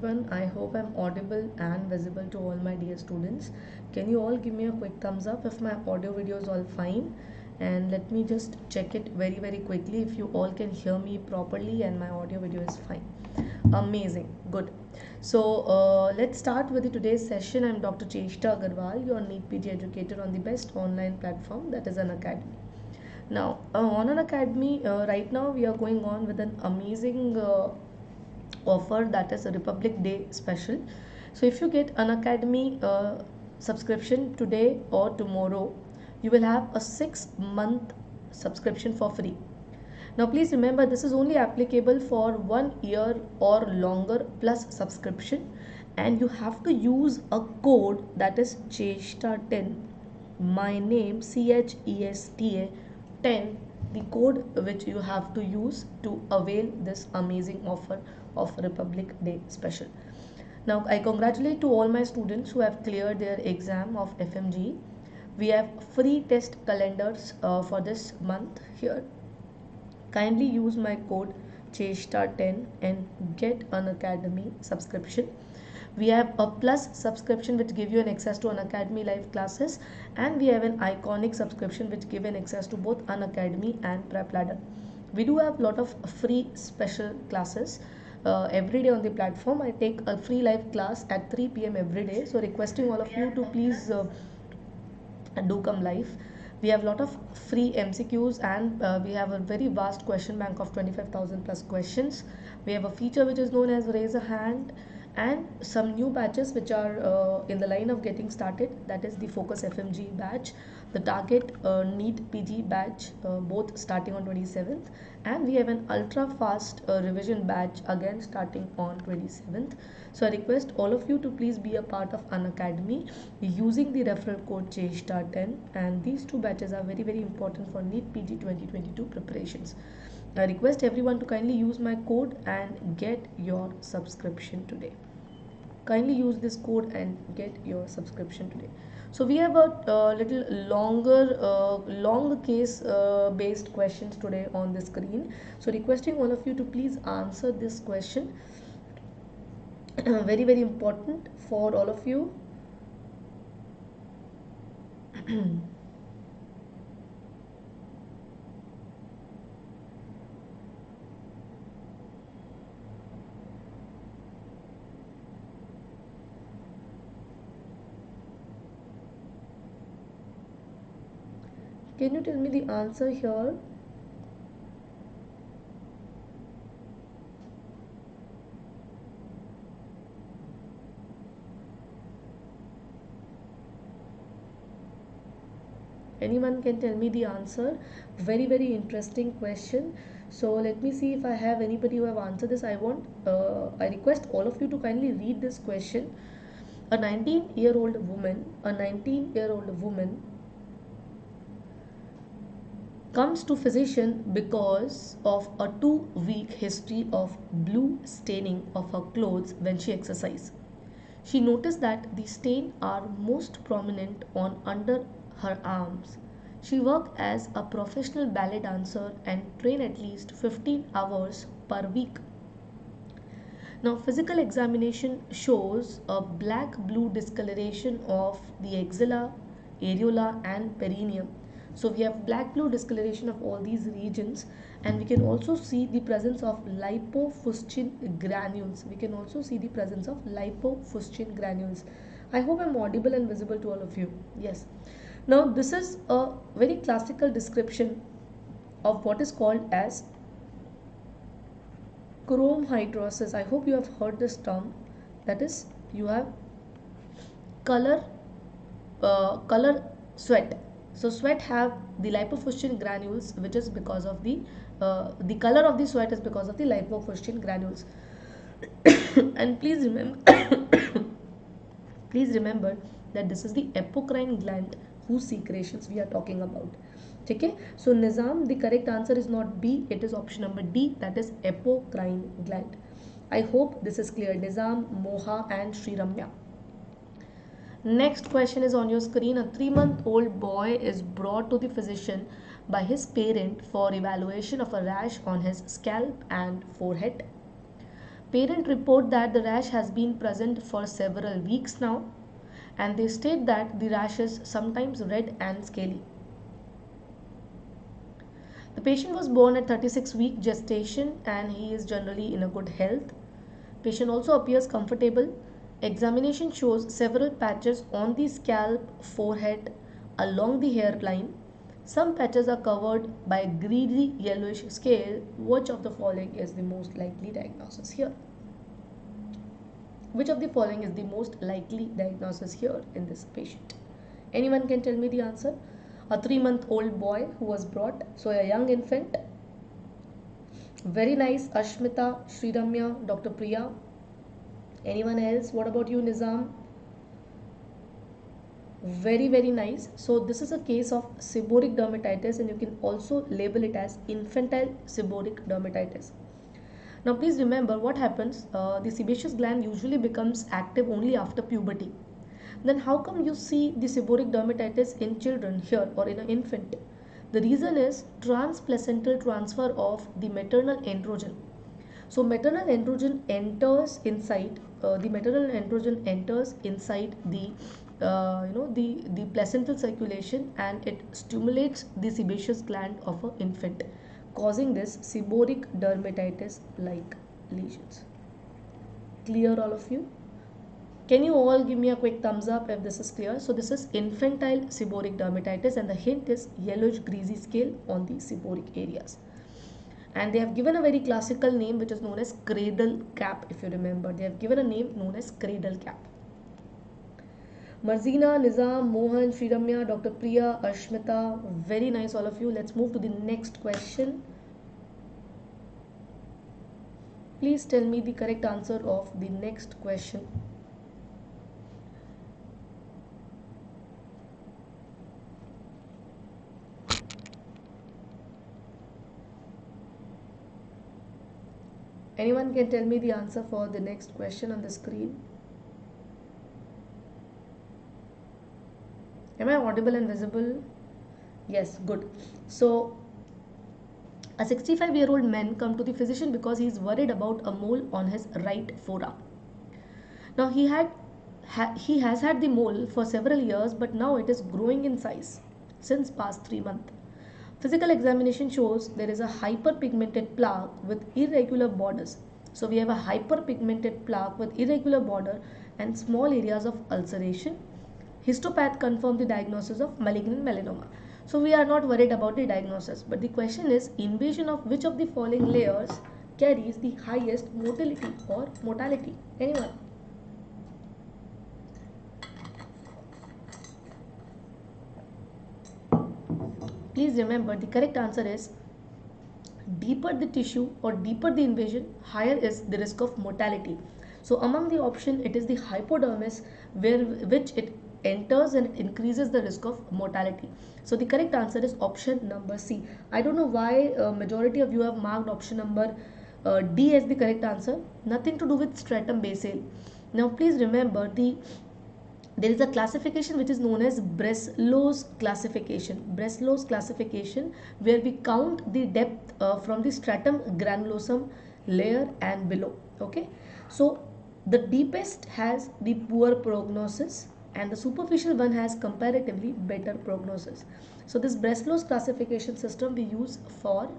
everyone. I hope I'm audible and visible to all my dear students. Can you all give me a quick thumbs up if my audio video is all fine? And let me just check it very quickly if you all can hear me properly and my audio video is fine. Amazing. Good. So let's start with today's session. I'm Dr. Chesta Agarwal, your NEET PG educator on the best online platform, that is Unacademy. Now on Unacademy, right now we are going on with an amazing offer, that is a Republic Day special. So if you get Unacademy subscription today or tomorrow, you will have a 6-month subscription for free. Now please remember, this is only applicable for 1 year or longer plus subscription, and you have to use a code, that is Chesta10, my name CHESTA 10, the code which you have to use to avail this amazing offer of Republic Day special. Now I congratulate to all my students who have cleared their exam of FMG. We have free test calendars for this month here. Kindly use my code Chesta10 and get Unacademy subscription. We have a plus subscription which give you an access to Unacademy live classes, and we have an iconic subscription which give an access to both Unacademy and Prep Ladder. We do have a lot of free special classes every day on the platform. I take a free live class at 3 p.m. every day, so requesting all of you to please do come live. We have a lot of free MCQs, and we have a very vast question bank of 25,000 plus questions. We have a feature which is known as raise a hand, and some new batches which are in the line of getting started, that is the Focus FMG batch, the Target NEET PG batch, both starting on 27th, and we have an ultra fast revision batch again starting on 27th. So I request all of you to please be a part of Unacademy using the referral code Chesta10, and these two batches are very important for NEET PG 2022 preparations. I request everyone to kindly use my code and get your subscription today. Kindly use this code and get your subscription today. So we have a little long case based questions today on the screen. So requesting all of you to please answer this question. Very important for all of you. Can you tell me the answer here? Anyone can tell me the answer? Very interesting question. So let me see if I have anybody who have answered this. I request all of you to kindly read this question. A 19-year-old woman comes to physician because of a 2-week history of blue staining of her clothes when she exercises. She noticed that the stains are most prominent on under her arms. She worked as a professional ballet dancer and trained at least 15 hours per week. Now physical examination shows a black-blue discoloration of the axilla, areola and perineum. So we have black-blue discoloration of all these regions, and we can also see the presence of lipofuscin granules. I hope I'm audible and visible to all of you. Yes. Now this is a very classical description of what is called as Chromhidrosis. I hope you have heard this term. That is, you have color sweat. So sweat have the lipofuscin granules, which is because of the color of the sweat is because of the lipofuscin granules. And please remember that this is the apocrine gland whose secretions we are talking about. Okay, so Nizam, the correct answer is not B, it is option number D, that is apocrine gland. I hope this is clear. Nizam, Moha and Sri Ramya. Next question is on your screen. A 3-month-old boy is brought to the physician by his parent for evaluation of a rash on his scalp and forehead. Parent report that the rash has been present for several weeks now, and they state that the rash is sometimes red and scaly. The patient was born at 36-week gestation and he is generally in a good health. Patient also appears comfortable. Examination shows several patches on the scalp, forehead, along the hairline. Some patches are covered by greasy yellowish scale. Which of the following is the most likely diagnosis here? Which of the following is the most likely diagnosis here in this patient? Anyone can tell me the answer? A 3-month-old boy who was brought, so a young infant. Very nice, Ashmita, Sriramya, Dr. Priya. Anyone else? What about you, Nizam? Very nice. So this is a case of seborrheic dermatitis, and you can also label it as infantile seborrheic dermatitis. Now please remember what happens. The sebaceous gland usually becomes active only after puberty. Then how come you see the seborrheic dermatitis in children here or in an infant? The reason is transplacental transfer of the maternal androgen. So maternal androgen enters inside the placental circulation, and it stimulates the sebaceous gland of an infant, causing this seborrheic dermatitis like lesions. Clear, all of you? Can you all give me a quick thumbs up if this is clear? So this is infantile seborrheic dermatitis, and the hint is yellowish greasy scale on the seborrheic areas. And they have given a very classical name which is known as cradle cap. If you remember, they have given a name known as cradle cap. Marzina, Nizam, Mohan, Sriramya, Dr. Priya, Ashmita, very nice all of you. Let's move to the next question. Please tell me the correct answer of the next question. Anyone can tell me the answer for the next question on the screen? Am I audible and visible? Yes, good. So, a 65-year-old man come to the physician because he is worried about a mole on his right forearm. Now, he has had the mole for several years, but now it is growing in size since past 3 months. Physical examination shows there is a hyperpigmented plaque with irregular borders. So we have a hyperpigmented plaque with irregular border and small areas of ulceration. Histopath confirmed the diagnosis of malignant melanoma. So we are not worried about the diagnosis, but the question is invasion of which of the following layers carries the highest motility or mortality? Anyone? Please remember the correct answer is deeper the tissue or deeper the invasion, higher is the risk of mortality. So among the option, it is the hypodermis which it enters and it increases the risk of mortality. So the correct answer is option number C. I don't know why majority of you have marked option number D as the correct answer. Nothing to do with stratum basale. Now please remember there is a classification which is known as Breslau's classification. Breslau's classification, where we count the depth from the stratum granulosum layer and below. Okay, so the deepest has the poor prognosis and the superficial one has comparatively better prognosis. So this Breslau's classification system we use for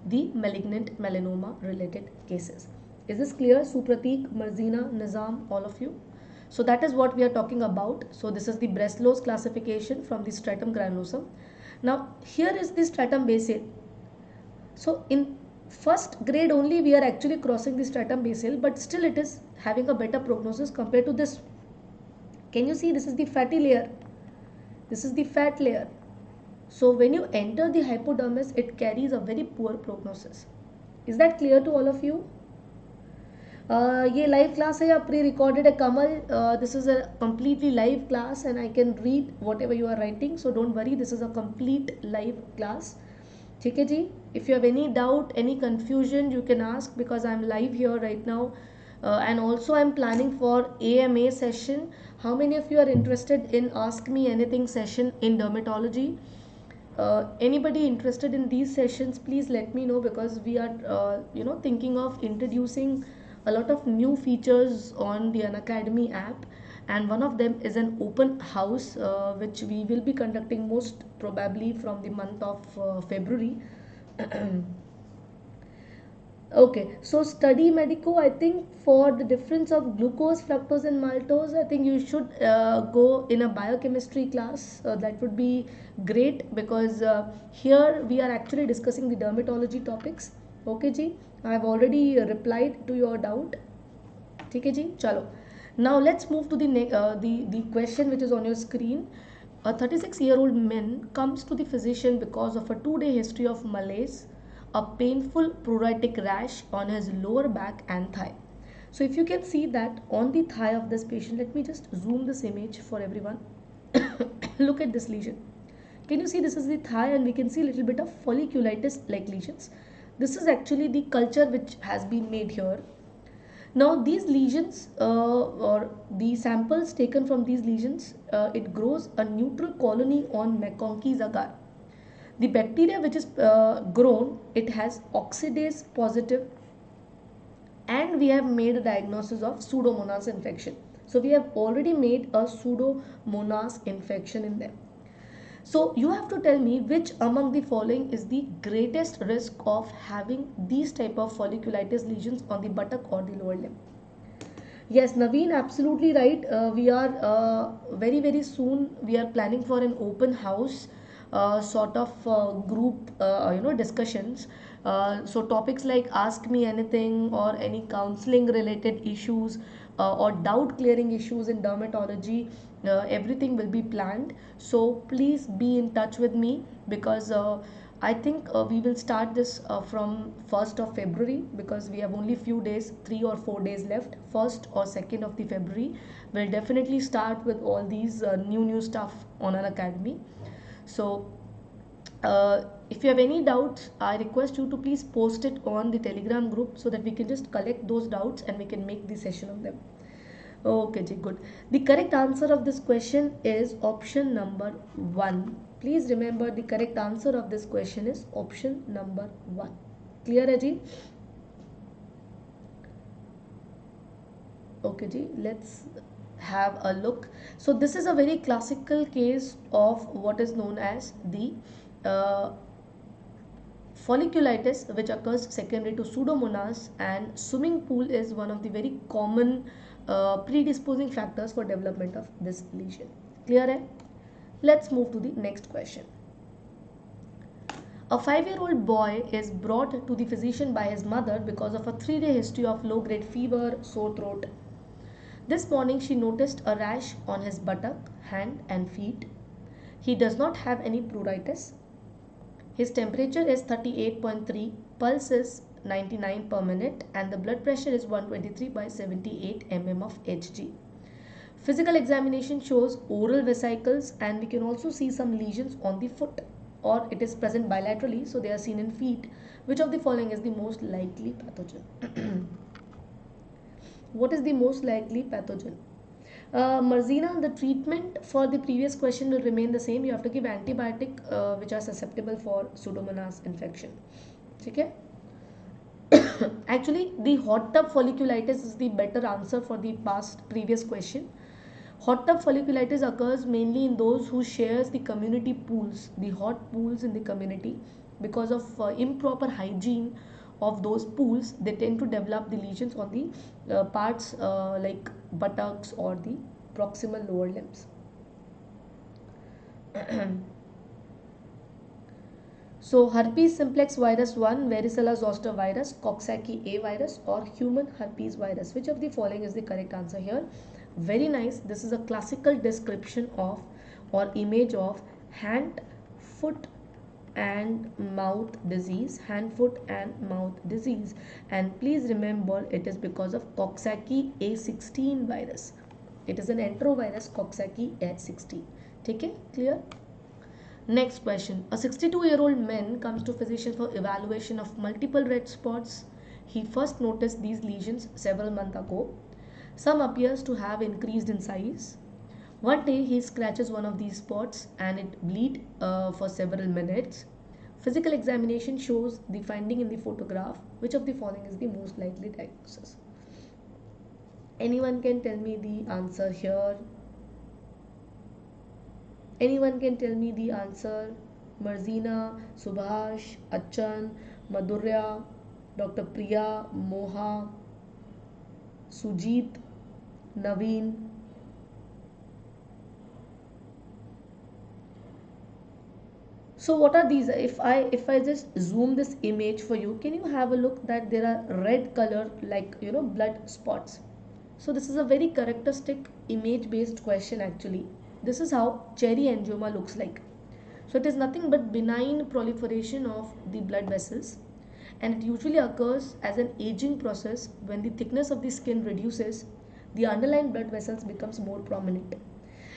the malignant melanoma related cases. Is this clear? Supratik, Marzina, Nizam, all of you? So that is what we are talking about. So this is the Breslau's classification from the stratum granulosum. Now here is the stratum basale. So in first grade only we are actually crossing the stratum basale, but still it is having a better prognosis compared to this. Can you see this is the fatty layer? This is the fat layer. So when you enter the hypodermis, it carries a very poor prognosis. Is that clear to all of you? ये live class है या pre-recorded है Kamal? This is a completely live class and I can read whatever you are writing. So don't worry, this is a complete live class. ठीक है जी? If you have any doubt, any confusion, you can ask because I am live here right now. And also I am planning for AMA session. How many of you are interested in Ask Me Anything session in dermatology? Anybody interested in these sessions, please let me know because we are thinking of introducing a lot of new features on the Unacademy app, and one of them is an open house, which we will be conducting most probably from the month of February. Okay, so study medico. I think for the difference of glucose, fructose, and maltose, I think you should go in a biochemistry class. That would be great, because here we are actually discussing the dermatology topics. Okay, ji, I have already replied to your doubt. ठीक है जी, चलो. Now let's move to the question which is on your screen. A 36-year-old man comes to the physician because of a 2-day history of malaise, a painful pruritic rash on his lower back and thigh. So if you can see that on the thigh of this patient, let me just zoom this image for everyone. Look at this lesion. Can you see this is the thigh, and we can see a little bit of folliculitis like lesions. This is actually the culture which has been made here. Now these lesions, or the samples taken from these lesions, it grows a neutral colony on McConkey's agar. The bacteria which is grown, it has oxidase positive, and we have made a diagnosis of Pseudomonas infection. So we have already made a Pseudomonas infection in them. So you have to tell me which among the following is the greatest risk of having these type of folliculitis lesions on the buttock or the lower limb. Yes, Naveen, absolutely right. We are very soon we are planning for an open house sort of group discussions. So topics like ask me anything or any counseling related issues or doubt clearing issues in dermatology, everything will be planned. So please be in touch with me, because I think we will start this from 1st of February, because we have only few days, 3 or 4 days left. 1st or 2nd of the February, we'll definitely start with all these new stuff on Unacademy. So if you have any doubts, I request you to please post it on the Telegram group, so that we can just collect those doubts and we can make the session on them. Okay, good. The correct answer of this question is option number 1. Please remember, the correct answer of this question is option number 1. Clear hai ji? Okay ji, let's have a look. So this is a very classical case of what is known as the folliculitis, which occurs secondary to Pseudomonas, and swimming pool is one of the very common predisposing factors for development of this lesion. Clear hai? Let's move to the next question. A 5-year-old boy is brought to the physician by his mother because of a 3-day history of low-grade fever, sore throat. This morning she noticed a rash on his buttock, hand and feet. He does not have any pruritus. His temperature is 38.3, pulse is 99 per minute, and the blood pressure is 123 by 78 mm of Hg. Physical examination shows oral vesicles, and we can also see some lesions on the foot, or it is present bilaterally, so they are seen in feet. Which of the following is the most likely pathogen? What is the most likely pathogen? Marzina, the treatment for the previous question will remain the same. You have to give antibiotic which are susceptible for Pseudomonas infection. Okay? Actually, the hot tub folliculitis is the better answer for the previous question. Hot tub folliculitis occurs mainly in those who shares the community pools, the hot pools in the community. Because of improper hygiene of those pools, they tend to develop the lesions on the parts like buttocks or the proximal lower limbs. So herpes simplex virus 1, varicella zoster virus, Coxsackie A virus, or human herpes virus. Which of the following is the correct answer here? Very nice. This is a classical description of or image of hand, foot and mouth disease, hand, foot and mouth disease. And please remember, it is because of Coxsackie A16 virus. It is an enterovirus, Coxsackie A16. Okay, clear? Next question. A 62-year-old man comes to physician for evaluation of multiple red spots. He first noticed these lesions several months ago. Some appears to have increased in size. One day he scratches one of these spots and it bleeds for several minutes. Physical examination shows the finding in the photograph. Which of the following is the most likely diagnosis? Anyone can tell me the answer here? Anyone can tell me the answer? Marzina, Subhash, Achan, Madhurya, Dr. Priya, Moha, Sujit, Naveen. So what are these? If I just zoom this image for you, can you have a look that there are red color, like blood spots? So this is a very characteristic image based question actually. This is how cherry angioma looks like. So it is nothing but benign proliferation of the blood vessels, and it usually occurs as an aging process. When the thickness of the skin reduces, the underlying blood vessels becomes more prominent.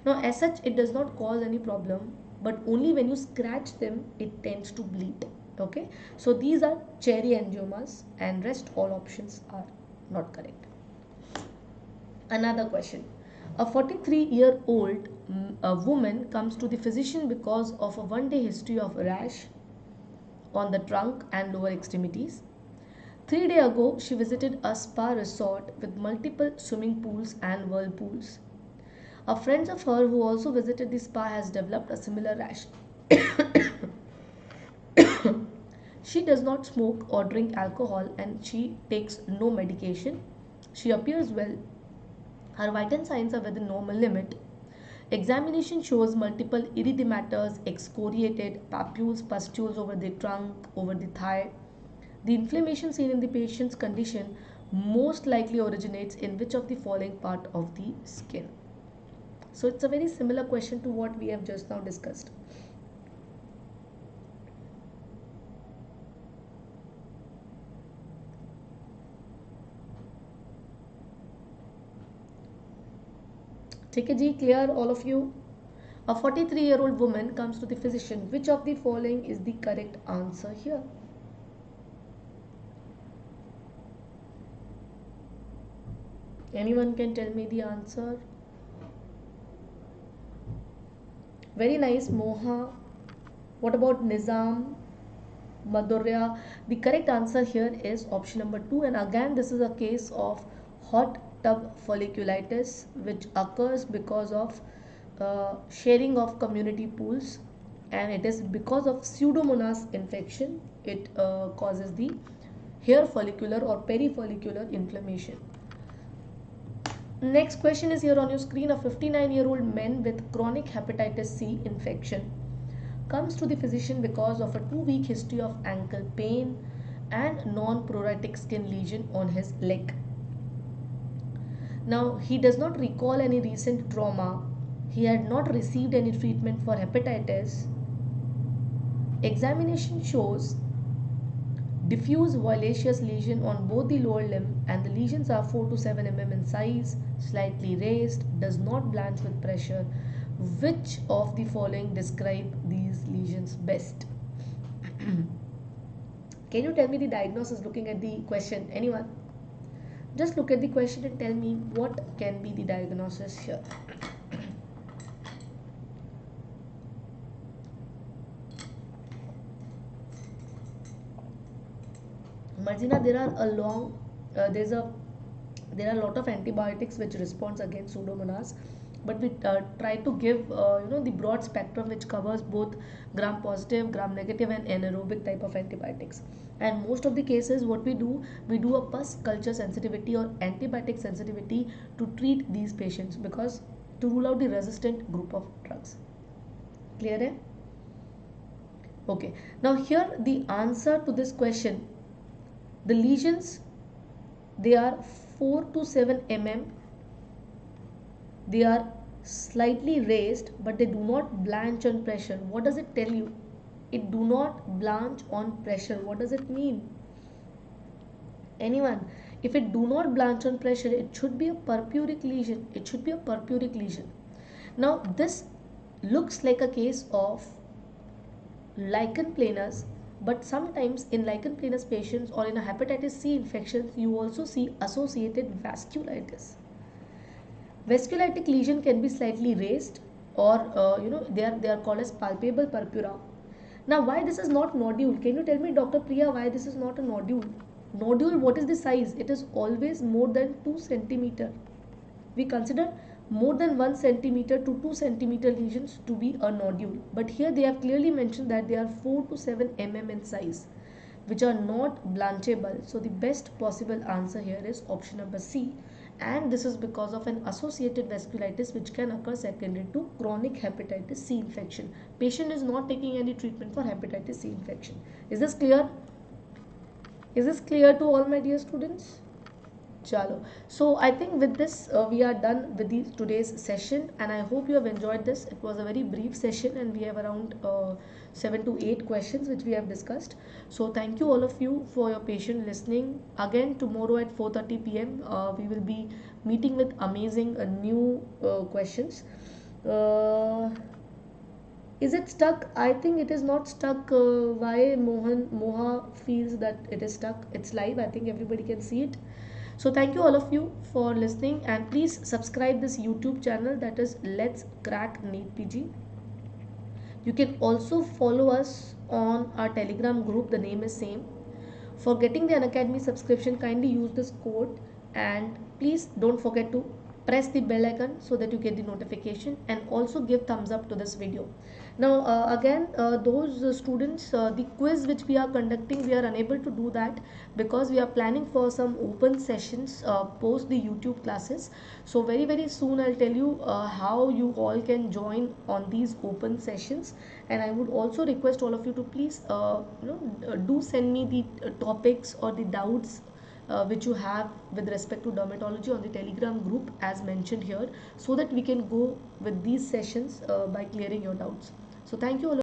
Now as such it does not cause any problem, but only when you scratch them it tends to bleed. Okay, so these are cherry angiomas and rest all options are not correct. Another question. A 43-year-old woman comes to the physician because of a one-day history of rash on the trunk and lower extremities. 3 days ago, she visited a spa resort with multiple swimming pools and whirlpools. A friend of her who also visited the spa has developed a similar rash. She does not smoke or drink alcohol and she takes no medication. She appears well. Her vital signs are within normal limit. Examination shows multiple erythematous, excoriated papules, pustules over the trunk, over the thigh. The inflammation seen in the patient's condition most likely originates in which of the following part of the skin? So it's a very similar question to what we have just now discussed. Take a G, clear all of you? A 43-year-old woman comes to the physician. Which of the following is the correct answer here? Anyone can tell me the answer? Very nice, Moha. What about Nizam, Madhurya? The correct answer here is option number 2. And again, this is a case of hot tub folliculitis, which occurs because of sharing of community pools, and it is because of Pseudomonas infection. It causes the hair follicular or perifollicular inflammation. Next question is here on your screen. A 59-year-old man with chronic hepatitis C infection comes to the physician because of a 2-week history of ankle pain and non-pruritic skin lesion on his leg. Now, he does not recall any recent trauma. He had not received any treatment for hepatitis. Examination shows diffuse violaceous lesion on both the lower limb, and the lesions are 4 to 7 mm in size, slightly raised, does not blanch with pressure. Which of the following describe these lesions best? Can you tell me the diagnosis looking at the question? Anyone? Just look at the question and tell me what can be the diagnosis here. Margina, there are a lot of antibiotics which responds against Pseudomonas, but we try to give the broad spectrum which covers both gram positive, gram negative, and anaerobic type of antibiotics. And most of the cases, what we do a pus culture sensitivity or antibiotic sensitivity to treat these patients, because to rule out the resistant group of drugs. Clear, eh? Okay. Now here the answer to this question. The lesions, they are 4 to 7 mm. They are slightly raised, but they do not blanch on pressure. What does it tell you? It do not blanch on pressure. What does it mean? Anyone? If it do not blanch on pressure, it should be a purpuric lesion. It should be a purpuric lesion. Now this looks like a case of lichen planus, but sometimes in lichen planus patients or in a hepatitis C infection, you also see associated vasculitis. Vasculitic lesion can be slightly raised, or they are called as palpable purpura. Now, why this is not nodule? Can you tell me, Dr. Priya, why this is not a nodule? Nodule, what is the size? It is always more than 2 centimeter. we consider more than 1 centimeter to 2 centimeter lesions to be a nodule, but here they have clearly mentioned that they are 4 to 7 mm in size, which are not blanchable. So the best possible answer here is option number C, and this is because of an associated vasculitis which can occur secondary to chronic hepatitis C infection. Patient is not taking any treatment for hepatitis C infection. Is this clear? Is this clear to all my dear students? Chalo. So I think with this we are done with today's session, and I hope you have enjoyed this. It was a very brief session and we have around 7 to 8 questions which we have discussed. So thank you all of you for your patient listening. Again tomorrow at 4:30 p.m. We will be meeting with amazing new questions. Is it stuck? I think it is not stuck. Why Moha feels that it is stuck? It's live. I think everybody can see it. So thank you all of you for listening, and please subscribe this YouTube channel, that is Let's Crack NEET PG. You can also follow us on our Telegram group. The name is same. For getting the Unacademy subscription, kindly use this code, and please don't forget to press the bell icon so that you get the notification, and also give thumbs up to this video. Now again those students, the quiz which we are conducting, we are unable to do that because we are planning for some open sessions post the YouTube classes. So very soon I'll tell you how you all can join on these open sessions, and I would also request all of you to please do send me the topics or the doubts which you have with respect to dermatology on the Telegram group as mentioned here, so that we can go with these sessions by clearing your doubts. So thank you all.